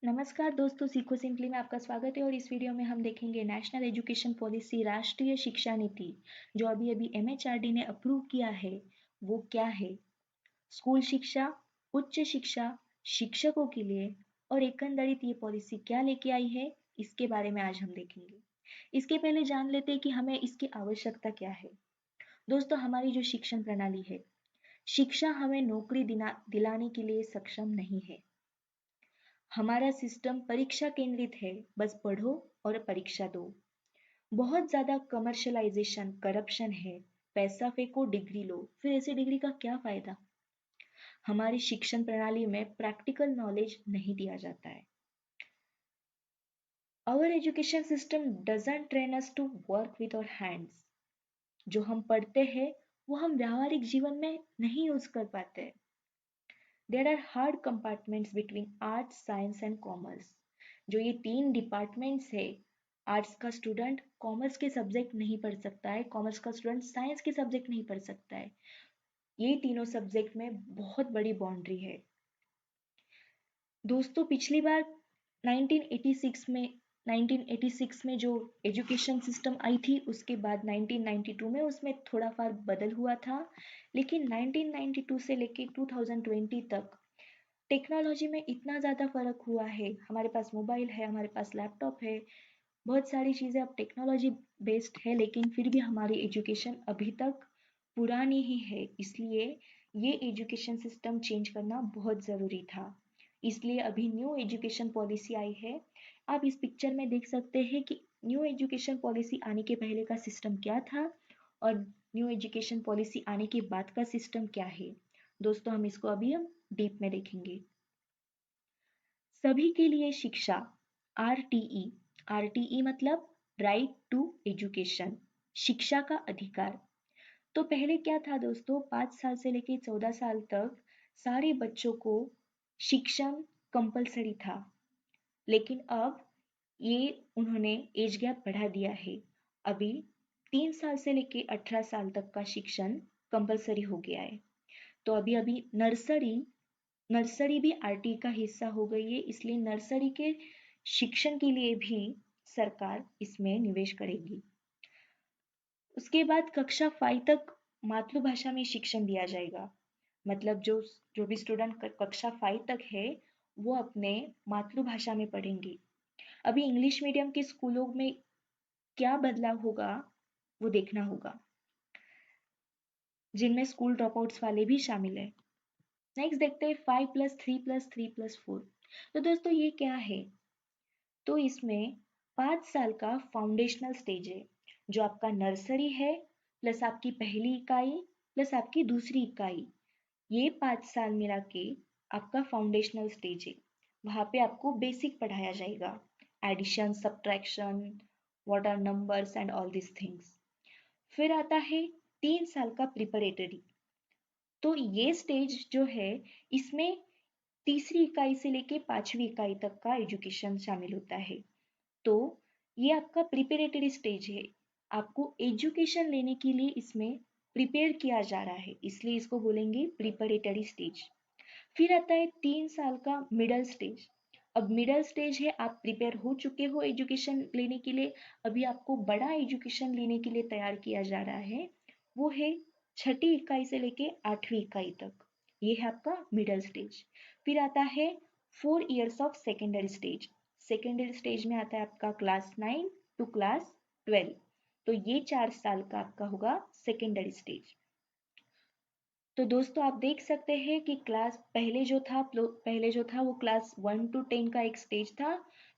नमस्कार दोस्तों, सीखो सिंपली में आपका स्वागत है और इस वीडियो में हम देखेंगे नेशनल एजुकेशन पॉलिसी राष्ट्रीय शिक्षा नीति जो अभी अभी एमएचआरडी ने अप्रूव किया है वो क्या है। स्कूल शिक्षा, उच्च शिक्षा, शिक्षकों के लिए और एकंदरित ये पॉलिसी क्या लेके आई है, इसके बारे में आज हम देखेंगे। इसके पहले जान लेते हैं कि हमें इसकी आवश्यकता क्या है। दोस्तों, हमारी जो शिक्षण प्रणाली है, शिक्षा हमें नौकरी दिलाने के लिए सक्षम नहीं है। हमारा सिस्टम परीक्षा केंद्रित है, बस पढ़ो और परीक्षा दो। बहुत ज्यादा कमर्शलाइजेशन, करप्शन है। पैसा फेंको, डिग्री लो, फिर ऐसी डिग्री का क्या फायदा। हमारी शिक्षण प्रणाली में प्रैक्टिकल नॉलेज नहीं दिया जाता है। Our education system doesn't train us to work with our hands. जो हम पढ़ते हैं वो हम व्यावहारिक जीवन में नहीं यूज कर पाते। There are hard compartments between arts, science and commerce. जो ये तीन डिपार्टमेंट्स है, आर्ट्स का स्टूडेंट कॉमर्स के सब्जेक्ट नहीं पढ़ सकता है, कॉमर्स का स्टूडेंट साइंस के सब्जेक्ट नहीं पढ़ सकता है। ये तीनों सब्जेक्ट में बहुत बड़ी बाउंड्री है। दोस्तों, पिछली बार 1986 में जो एजुकेशन सिस्टम आई थी, उसके बाद 1992 में उसमें थोड़ा फार बदल हुआ था। लेकिन 1992 से लेके 2020 तक टेक्नोलॉजी में इतना ज़्यादा फर्क हुआ है। हमारे पास मोबाइल है, हमारे पास लैपटॉप है, बहुत सारी चीज़ें अब टेक्नोलॉजी बेस्ड है, लेकिन फिर भी हमारी एजुकेशन अभी तक पुरानी ही है। इसलिए ये एजुकेशन सिस्टम चेंज करना बहुत ज़रूरी था। इसलिए अभी न्यू एजुकेशन पॉलिसी आई है। आप इस पिक्चर में देख सकते हैं कि न्यू एजुकेशन पॉलिसी आने के पहले का सिस्टम क्या था और न्यू एजुकेशन पॉलिसी आने के बाद का सिस्टम क्या है। दोस्तों, हम डीप में देखेंगे। सभी के लिए शिक्षा, आरटीई। आरटीई मतलब राइट टू एजुकेशन, शिक्षा का अधिकार। तो पहले क्या था दोस्तों, 5 साल से लेकर 14 साल तक सारे बच्चों को शिक्षण कंपलसरी था। लेकिन अब ये उन्होंने एज गैप बढ़ा दिया है। अभी 3 साल से लेकर 18 साल तक का शिक्षण कंपलसरी हो गया है। तो अभी अभी नर्सरी नर्सरी भी आरटी का हिस्सा हो गई है, इसलिए नर्सरी के शिक्षण के लिए भी सरकार इसमें निवेश करेगी। उसके बाद कक्षा 5 तक मातृभाषा में शिक्षण दिया जाएगा। मतलब जो जो भी स्टूडेंट कक्षा 5 तक है वो अपने मातृभाषा में पढ़ेंगे। अभी इंग्लिश मीडियम के स्कूलों में क्या बदलाव होगा वो देखना होगा, जिनमें स्कूल ड्रॉपआउट्स वाले भी शामिल है। नेक्स्ट देखते हैं 5+3+3+4। तो दोस्तों, ये क्या है। तो इसमें 5 साल का फाउंडेशनल स्टेज है, जो आपका नर्सरी है प्लस आपकी पहली इकाई प्लस आपकी दूसरी इकाई। ये 5 साल मिला के आपका फाउंडेशनल स्टेज है। वहां पे आपको बेसिक पढ़ाया जाएगा, addition, subtraction, what are numbers and all this things. फिर आता है 3 साल का प्रिपरेटरी। तो ये स्टेज जो है, इसमें तीसरी इकाई से लेके 5वीं इकाई तक का एजुकेशन शामिल होता है। तो ये आपका प्रिपरेटरी स्टेज है। आपको एजुकेशन लेने के लिए इसमें प्रिपेयर किया जा रहा है, इसलिए इसको बोलेंगे प्रिपरेटरी स्टेज। फिर आता है 3 साल का मिडल स्टेज। अब मिडल स्टेज है, आप प्रिपेयर हो चुके हो एजुकेशन लेने के लिए, अभी आपको बड़ा एजुकेशन लेने के लिए तैयार किया जा रहा है। वो है छठी इकाई से लेके 8वीं इकाई तक। ये है आपका मिडल स्टेज। फिर आता है 4 years of secondary stage. Secondary stage में आता है आपका क्लास 9 टू क्लास 12। तो ये 4 साल का आपका होगा सेकेंडरी स्टेज। तो दोस्तों, आप देख सकते हैं कि क्लास पहले जो था वो क्लास 1 to 10 का एक स्टेज था।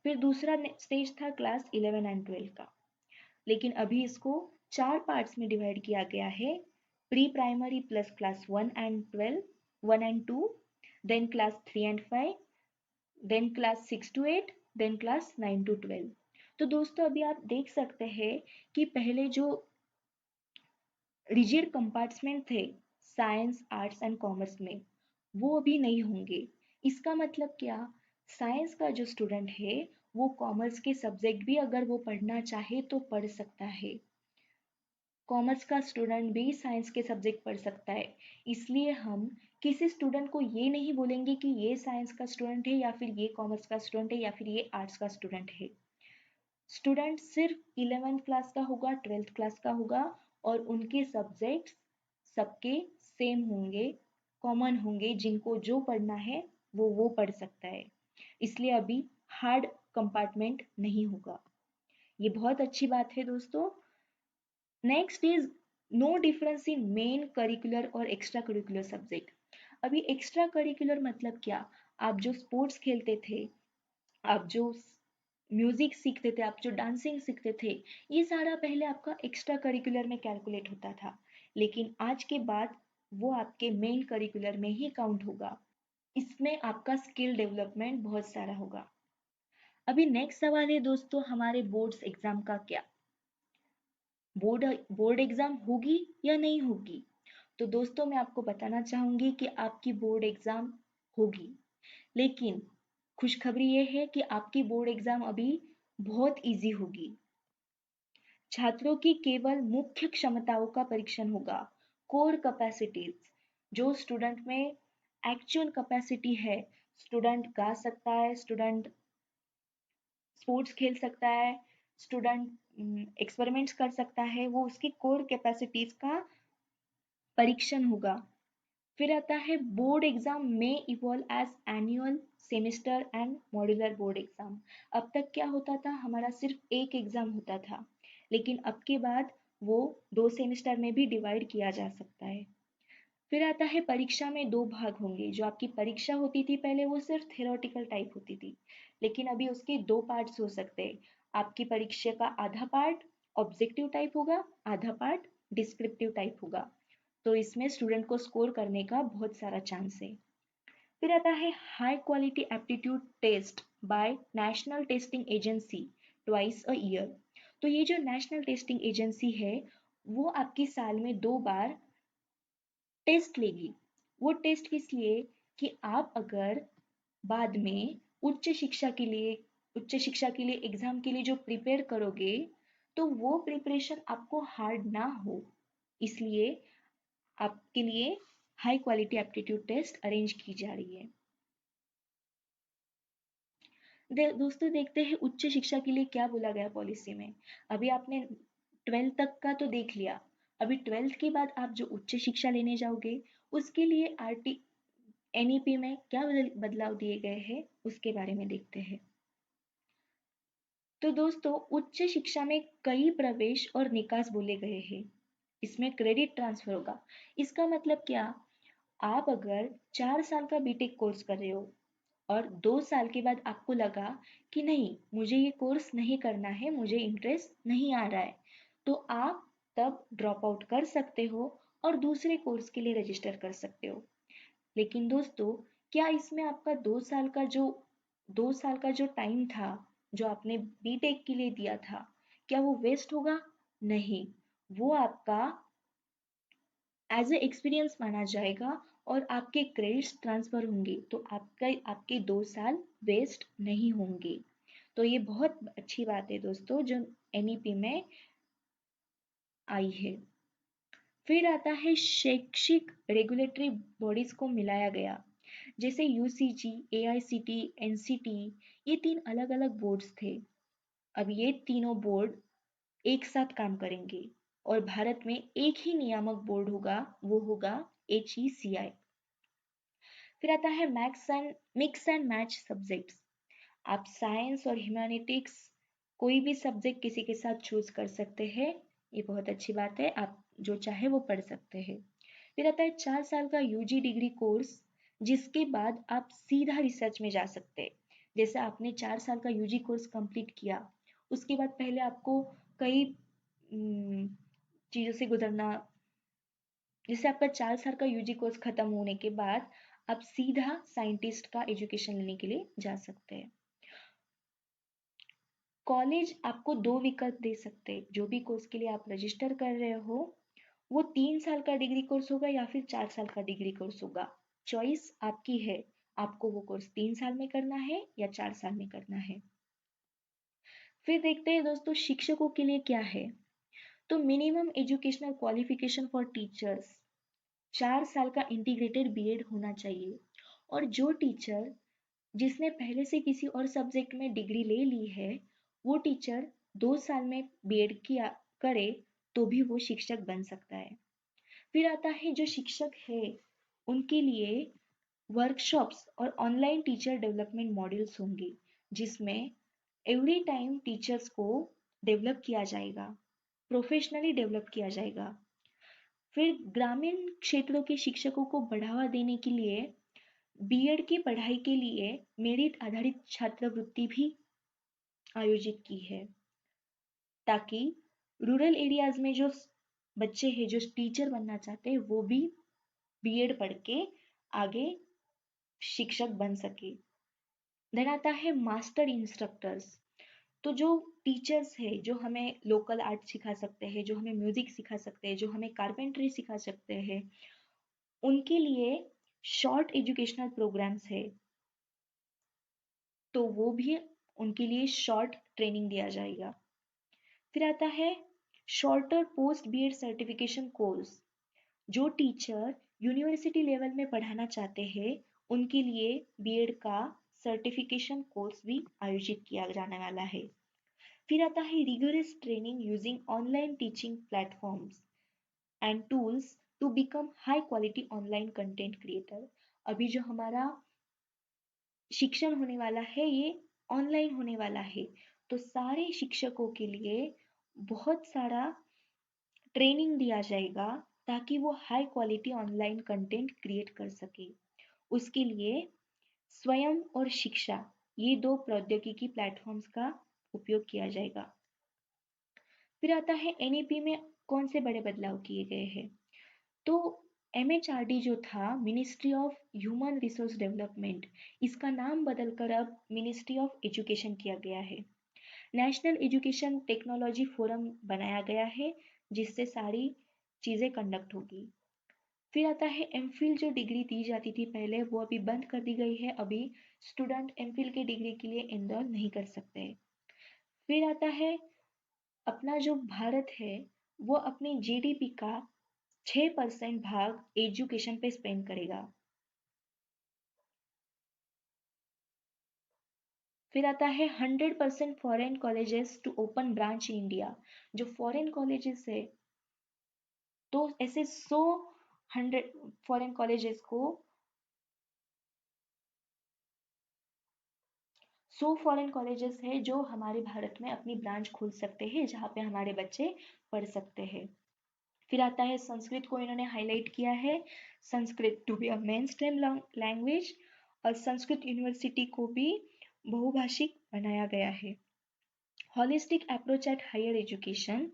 फिर दूसरा स्टेज था क्लास 11 and 12 का। लेकिन अभी इसको 4 पार्ट्स में डिवाइड किया गया है। Pre primary plus class 1 and 2, then class 3 and 5, then class 6 to 8, then class 9 to 12। तो दोस्तों, अभी आप देख सकते हैं कि पहले जो रिजिड कंपार्टमेंट थे साइंस, आर्ट्स एंड कॉमर्स में, वो अभी नहीं होंगे। इसका मतलब क्या, साइंस का जो स्टूडेंट है वो कॉमर्स के सब्जेक्ट भी अगर वो पढ़ना चाहे तो पढ़ सकता है। कॉमर्स का स्टूडेंट भी साइंस के सब्जेक्ट पढ़ सकता है। इसलिए हम किसी स्टूडेंट को ये नहीं बोलेंगे कि ये साइंस का स्टूडेंट है या फिर ये कॉमर्स का स्टूडेंट है या फिर ये आर्ट्स का स्टूडेंट है। स्टूडेंट सिर्फ 11th क्लास का होगा, 12th क्लास का होगा और उनके सब्जेक्ट्स सबके सेम होंगे, कॉमन होंगे, जिनको जो पढ़ना है वो पढ़ सकता है। इसलिए अभी हार्ड कंपार्टमेंट नहीं होगा। ये बहुत अच्छी बात है दोस्तों। Next is no difference in main curricular और एक्स्ट्रा करिकुलर सब्जेक्ट। अभी एक्स्ट्रा करिकुलर मतलब क्या? आप जो स्पोर्ट्स खेलते थे, आप जो म्यूजिक सीखते थे, आप जो डांसिंग सीखते थे, ये सारा पहले आपका एक्स्ट्रा करिकुलर में कैलकुलेट होता था, लेकिन आज के बाद वो आपके मेन करिकुलर में ही काउंट होगा। इसमें आपका स्किल डेवलपमेंट बहुत सारा होगा। अभी नेक्स्ट सवाल है दोस्तों, हमारे बोर्ड्स एग्जाम का क्या? बोर्ड बोर्ड एग्जाम होगी या नहीं होगी? तो दोस्तों मैं आपको बताना चाहूंगी कि आपकी बोर्ड एग्जाम होगी, लेकिन खुशखबरी ये है कि आपकी बोर्ड एग्जाम अभी बहुत इजी होगी। छात्रों की केवल मुख्य क्षमताओं का परीक्षण होगा, कोर कैपेसिटीज। जो स्टूडेंट में एक्चुअल कैपेसिटी है, स्टूडेंट गा सकता है, स्टूडेंट स्पोर्ट्स खेल सकता है, स्टूडेंट एक्सपेरिमेंट्स कर सकता है, वो उसकी कोर कैपेसिटीज का परीक्षण होगा। फिर आता है बोर्ड एग्जाम में evolve as annual semester and modular board exam. अब तक क्या होता था, हमारा सिर्फ एक एग्जाम होता था, लेकिन अब के बाद वो 2 सेमेस्टर में भी डिवाइड किया जा सकता है। फिर आता है परीक्षा में 2 भाग होंगे। जो आपकी परीक्षा होती थी पहले वो सिर्फ थ्योरेटिकल टाइप होती थी, लेकिन अभी उसके 2 पार्ट्स हो सकते हैं। आपकी परीक्षा का आधा पार्ट ऑब्जेक्टिव टाइप होगा, आधा पार्ट डिस्क्रिप्टिव टाइप होगा। तो इसमें स्टूडेंट को स्कोर करने का बहुत सारा चांस है। फिर आता है high quality aptitude test by national testing agency twice a year. तो ये जो नेशनल टेस्टिंग एजेंसी है, वो आपकी साल में 2 बार टेस्ट लेगी। वो टेस्ट किस लिए? कि आप अगर बाद में उच्च शिक्षा के लिए एग्जाम के लिए जो प्रिपेयर करोगे, तो वो प्रिपरेशन आपको हार्ड ना हो, इसलिए आपके लिए high quality aptitude test arrange की जा रही है। दोस्तों देखते हैं उच्च शिक्षा के लिए क्या बोला गया पॉलिसी में। अभी आपने 12th तक का तो देख लिया, अभी 12th के बाद आप जो उच्च शिक्षा लेने जाओगे, उसके लिए आरटी एनईपी में क्या बदलाव दिए गए हैं उसके बारे में देखते हैं। तो दोस्तों उच्च शिक्षा में कई प्रवेश और निकास बोले गए हैं। इसमें क्रेडिट ट्रांसफर होगा। इसका मतलब क्या? आप अगर 4 साल का बीटेक कोर्स कर रहे हो और 2 साल के बाद आपको लगा कि नहीं, मुझे ये कोर्स नहीं करना है, मुझे इंटरेस्ट नहीं आ रहा है, तो आप तब ड्रॉप आउट कर सकते हो और दूसरे कोर्स के लिए रजिस्टर कर सकते हो। लेकिन दोस्तों क्या इसमें आपका 2 साल का जो टाइम था, जो आपने बीटेक के लिए दिया था, क्या वो वेस्ट होगा? नहीं, वो आपका एज ए एक्सपीरियंस माना जाएगा और आपके क्रेडिट्स ट्रांसफर होंगे, तो आपके 2 साल वेस्ट नहीं होंगे। तो ये बहुत अच्छी बात है दोस्तों जो एनईपी में आई है। फिर आता है शैक्षिक रेगुलेटरी बॉडीज को मिलाया गया, जैसे यूसीजी, एआईसीटी, एनसीटी, ये 3 अलग-अलग बोर्ड्स थे। अब ये तीनों बोर्ड एक साथ काम करेंगे और भारत में एक ही नियामक बोर्ड होगा, वो होगा HECI। फिर आता है मिक्स एंड मैच सब्जेक्ट्स। आप साइंस और ह्यूमैनिटीज कोई भी सब्जेक्ट किसी के साथ चूज कर सकते हैं, ये बहुत अच्छी बात है, आप जो चाहे वो पढ़ सकते हैं। फिर आता है 4 साल का यूजी डिग्री कोर्स, जिसके बाद आप सीधा रिसर्च में जा सकते हैं। जैसे आपने 4 साल का यूजी कोर्स कंप्लीट किया, उसके बाद पहले आपको कई चीज़ों से गुजरना। जैसे आपका 4 साल का यूजी कोर्स खत्म होने के बाद आप सीधा साइंटिस्ट का एजुकेशन लेने के लिए जा सकते हैं। कॉलेज आपको 2 विकल्प दे सकते हैं। जो भी कोर्स के लिए आप रजिस्टर कर रहे हो, वो 3 साल का डिग्री कोर्स होगा या फिर 4 साल का डिग्री कोर्स होगा। चॉइस आपकी है, आपको वो कोर्स 3 साल में करना है या 4 साल में करना है। फिर देखते हैं दोस्तों शिक्षकों के लिए क्या है। तो minimum educational qualification for teachers, 4 साल का इंटीग्रेटेड बीएड होना चाहिए। और जो टीचर जिसने पहले से किसी और सब्जेक्ट में डिग्री ले ली है, वो टीचर 2 साल में बीएड किया करे तो भी वो शिक्षक बन सकता है। फिर आता है जो शिक्षक है उनके लिए वर्कशॉप्स और ऑनलाइन टीचर डेवलपमेंट मॉड्यूल्स होंगे, जिसमें एवरी टाइम टीचर्स को डेवलप किया जाएगा, प्रोफेशनली डेवलप किया जाएगा। फिर ग्रामीण क्षेत्रों के शिक्षकों को बढ़ावा देने के लिए बीएड की पढ़ाई के लिए मेरिट आधारित छात्रवृत्ति भी आयोजित की है, ताकि रूरल एरियाज में जो बच्चे हैं जो टीचर बनना चाहते हैं वो भी बीएड पढ़ के आगे शिक्षक बन सके। देन आता है मास्टर इंस्ट्रक्टर्स। तो जो टीचर्स है जो हमें लोकल आर्ट सिखा सकते हैं, जो हमें म्यूजिक सिखा सकते हैं, जो हमें कारपेंटरी सिखा सकते हैं, उनके लिए शॉर्ट एजुकेशनल प्रोग्राम्स है, तो वो भी उनके लिए शॉर्ट ट्रेनिंग दिया जाएगा। फिर आता है shorter post BEd certification course. जो टीचर यूनिवर्सिटी लेवल में पढ़ाना चाहते हैं उनके लिए बीएड का सर्टिफिकेशन कोर्स भी आयोजित किया जाने वाला है। फिर आता है rigorous training using online teaching platforms and tools to become high quality online content creator. अभी जो हमारा शिक्षण होने वाला है ये ऑनलाइन होने वाला है, तो सारे शिक्षकों के लिए बहुत सारा ट्रेनिंग दिया जाएगा ताकि वो high quality online content create कर सके। उसके लिए स्वयं और शिक्षा ये दो प्रौद्योगिकी प्लेटफॉर्म्स का उपयोग किया जाएगा। फिर आता है एनईपी में कौन से बड़े बदलाव किए गए हैं। तो एमएचआरडी जो था ministry of human resource development, इसका नाम बदलकर अब मिनिस्ट्री ऑफ एजुकेशन किया गया है। नेशनल एजुकेशन टेक्नोलॉजी फोरम बनाया गया है जिससे सारी चीज़ें कंडक्ट होगी। फिर आता है एमफिल जो डिग्री दी जाती थी पहले वो अभी बंद कर दी गई है, अभी स्टूडेंट एमफिल की डिग्री के लिए एनरोल नहीं कर सकते। फिर आता है अपना जो भारत है वो अपने जीडीपी का 6% भाग एजुकेशन पे स्पेंड करेगा। फिर आता है 100% foreign colleges to open branch in India. जो फॉरेन कॉलेजेस है तो ऐसे 100 फॉरेन कॉलेजेस को 100 फॉरेन कॉलेजेस है जो हमारे भारत में अपनी ब्रांच खोल सकते हैं जहाँ पे हमारे बच्चे पढ़ सकते हैं। फिर आता है संस्कृत को इन्होंने हाईलाइट किया है, Sanskrit to be a mainstream language, और संस्कृत यूनिवर्सिटी को भी बहुभाषिक बनाया गया है। Holistic approach at higher education,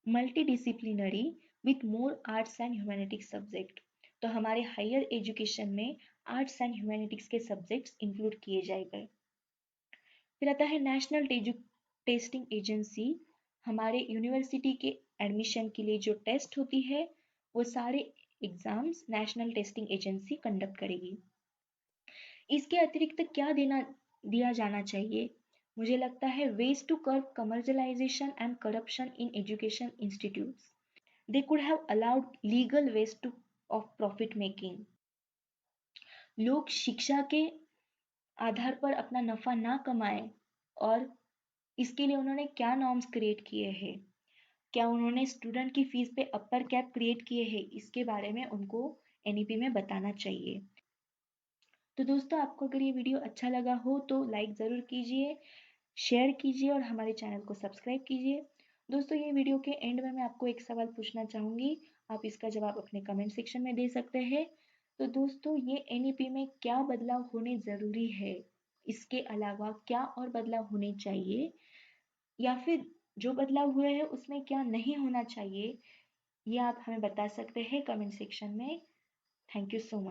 multidisciplinary with more arts and humanities subject. तो हमारे हायर एजुकेशन में आर्ट्स एंड ह्यूमैनिटीज के सब्जेक्ट्स इंक्लूड किए जाएंगे। फिर आता है नेशनल टेस्टिंग एजेंसी, हमारे यूनिवर्सिटी के एडमिशन के लिए जो टेस्ट होती है वो सारे exams national testing agency conduct करेगी। इसके अतिरिक्त क्या दिया जाना चाहिए, मुझे लगता है ways to curb commercialisation and corruption in education institutes. They could have allowed legal ways to of profit making. लोग शिक्षा के आधार पर अपना नफा ना कमाएं, और इसके लिए उन्होंने क्या नॉर्म्स क्रिएट किए हैं, क्या उन्होंने स्टूडेंट की फीस पे अपर कैप क्रिएट किए हैं, इसके बारे में उनको एनईपी में बताना चाहिए। तो दोस्तों आपको अगर ये वीडियो अच्छा लगा हो तो लाइक ज़रूर कीजिए, शेयर कीजिए और हमारे चैनल को सब्सक्राइब कीजिए। दोस्तों ये वीडियो के एंड में मैं आपको एक सवाल पूछना चाहूँगी, आप इसका जवाब अपने कमेंट सेक्शन में दे सकते हैं। तो दोस्तों ये एनईपी में क्या बदलाव होने ज़रूरी है, इसके अलावा क्या और बदलाव होने चाहिए, या फिर जो बदलाव हुए हैं उसमें क्या नहीं होना चाहिए, ये आप हमें बता सकते हैं कमेंट सेक्शन में। Thank you so much.